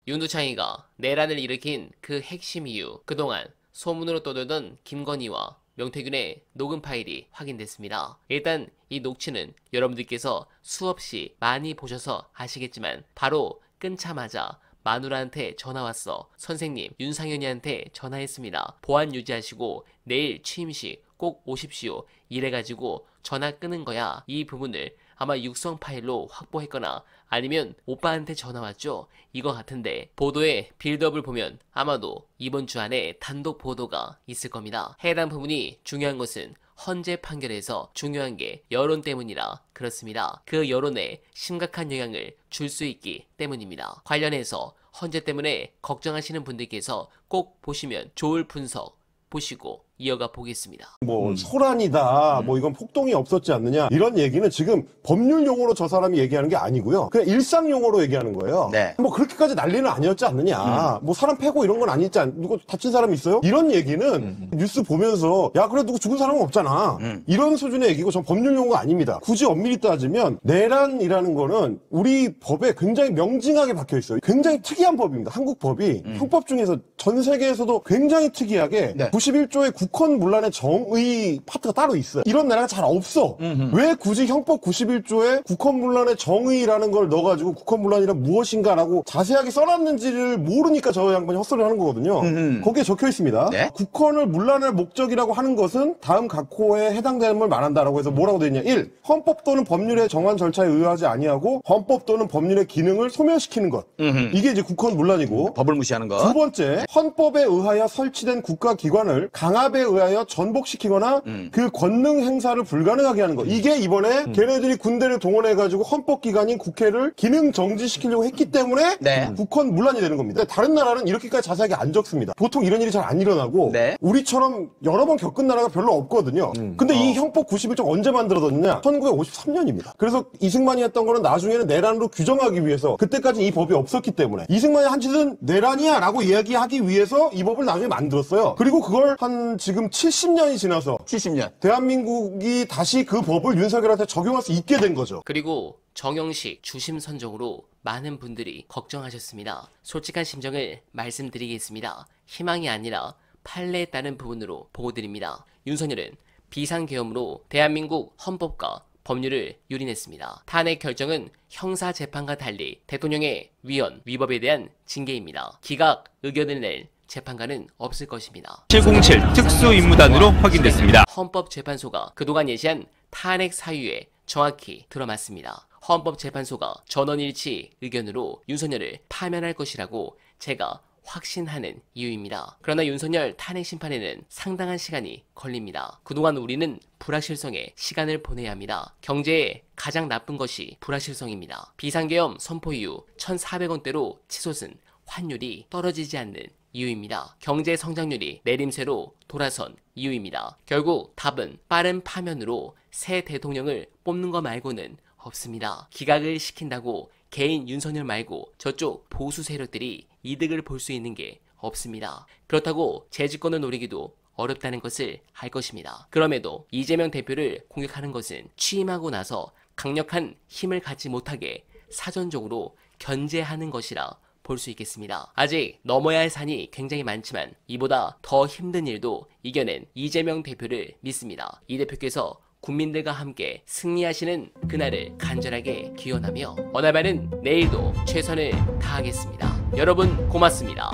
윤두창이가 내란을 일으킨 그 핵심 이유, 그동안 소문으로 떠돌던 김건희와 명태균의 녹음 파일이 확인됐습니다. 일단 이 녹취는 여러분들께서 수없이 많이 보셔서 아시겠지만 바로 끊자마자 마누라한테 전화 왔어. 선생님 윤상현이한테 전화했습니다. 보안 유지하시고 내일 취임식 꼭 오십시오. 이래가지고 전화 끊은 거야. 이 부분을 아마 육성 파일로 확보했거나 아니면 오빠한테 전화 왔죠? 이거 같은데 보도의 빌드업을 보면 아마도 이번 주 안에 단독 보도가 있을 겁니다. 해당 부분이 중요한 것은 헌재 판결에서 중요한 게 여론 때문이라 그렇습니다. 그 여론에 심각한 영향을 줄 수 있기 때문입니다. 관련해서 헌재 때문에 걱정하시는 분들께서 꼭 보시면 좋을 분석 보시고 이어가 보겠습니다. 뭐 소란이다, 뭐 이건 폭동이 없었지 않느냐 이런 얘기는 지금 법률 용어로 저 사람이 얘기하는 게 아니고요. 그냥 일상 용어로 얘기하는 거예요. 네. 뭐 그렇게까지 난리는 아니었지 않느냐. 뭐 사람 패고 이런 건 아니지 누구 다친 사람 있어요? 이런 얘기는 뉴스 보면서 야 그래 누구 죽은 사람은 없잖아. 이런 수준의 얘기고 전 법률 용어가 아닙니다. 굳이 엄밀히 따지면 내란이라는 거는 우리 법에 굉장히 명징하게 박혀 있어요. 굉장히 특이한 법입니다. 한국 법이 형법 중에서 전 세계에서도 굉장히 특이하게 네. 91조의 국헌 문란의 정의 파트가 따로 있어요. 이런 나라가 잘 없어. 왜 굳이 형법 91조에 국헌 문란의 정의라는 걸 넣어가지고 국헌 문란이란 무엇인가라고 자세하게 써놨는지를 모르니까 저 양반이 헛소리를 하는 거거든요. 거기에 적혀 있습니다. 네? 국헌을 문란할 목적이라고 하는 것은 다음 각호에 해당되는 걸 말한다라고 해서 뭐라고 되어 있냐. 1. 헌법 또는 법률의 정한 절차에 의하지 아니하고 헌법 또는 법률의 기능을 소멸시키는 것. 이게 이제 국헌 문란이고. 법을 무시하는 것. 두 번째, 헌법에 의하여 설치된 국가기관을 강압에 의하여 전복시키거나 그 권능 행사를 불가능하게 하는 것. 이게 이번에 걔네들이 군대를 동원해가지고 헌법기관인 국회를 기능 정지시키려고 했기 때문에 네. 국헌 문란이 되는 겁니다. 다른 나라는 이렇게까지 자세하게 안 적습니다. 보통 이런 일이 잘 안 일어나고 네. 우리처럼 여러 번 겪은 나라가 별로 없거든요. 근데 이 형법 91조 언제 만들어졌느냐? 1953년입니다. 그래서 이승만이 했던 거는 나중에는 내란으로 규정하기 위해서 그때까지 이 법이 없었기 때문에 이승만이 한 짓은 내란이야 라고 이야기하기 위해서 이 법을 나중에 만들었어요. 그리고 그걸 한 지금 70년이 지나서 70년. 대한민국이 다시 그 법을 윤석열한테 적용할 수 있게 된 거죠. 그리고 정영식 주심 선정으로 많은 분들이 걱정하셨습니다. 솔직한 심정을 말씀드리겠습니다. 희망이 아니라 판례에 따른 부분으로 보고드립니다. 윤석열은 비상계엄으로 대한민국 헌법과 법률을 유린했습니다. 탄핵 결정은 형사재판과 달리 대통령의 위헌, 위법에 대한 징계입니다. 기각 의견을 낼 재판관은 없을 것입니다. 707 특수임무단으로 확인됐습니다. 헌법재판소가 그동안 예시한 탄핵 사유에 정확히 들어맞습니다. 헌법재판소가 전원일치 의견으로 윤석열을 파면할 것이라고 제가 확신하는 이유입니다. 그러나 윤석열 탄핵 심판에는 상당한 시간이 걸립니다. 그동안 우리는 불확실성에 시간을 보내야 합니다. 경제에 가장 나쁜 것이 불확실성입니다. 비상계엄 선포 이후 1,400원대로 치솟은 환율이 떨어지지 않는 이유입니다. 경제 성장률이 내림세로 돌아선 이유입니다. 결국 답은 빠른 파면으로 새 대통령을 뽑는 거 말고는 없습니다. 기각을 시킨다고 개인 윤석열 말고 저쪽 보수 세력들이 이득을 볼 수 있는 게 없습니다. 그렇다고 재집권을 노리기도 어렵다는 것을 알 것입니다. 그럼에도 이재명 대표를 공격하는 것은 취임하고 나서 강력한 힘을 갖지 못하게 사전적으로 견제하는 것이라 볼 수 있겠습니다. 아직 넘어야 할 산이 굉장히 많지만 이보다 더 힘든 일도 이겨낸 이재명 대표를 믿습니다. 이 대표께서 국민들과 함께 승리하시는 그날을 간절하게 기원하며 어날바는 내일도 최선을 다하겠습니다. 여러분 고맙습니다.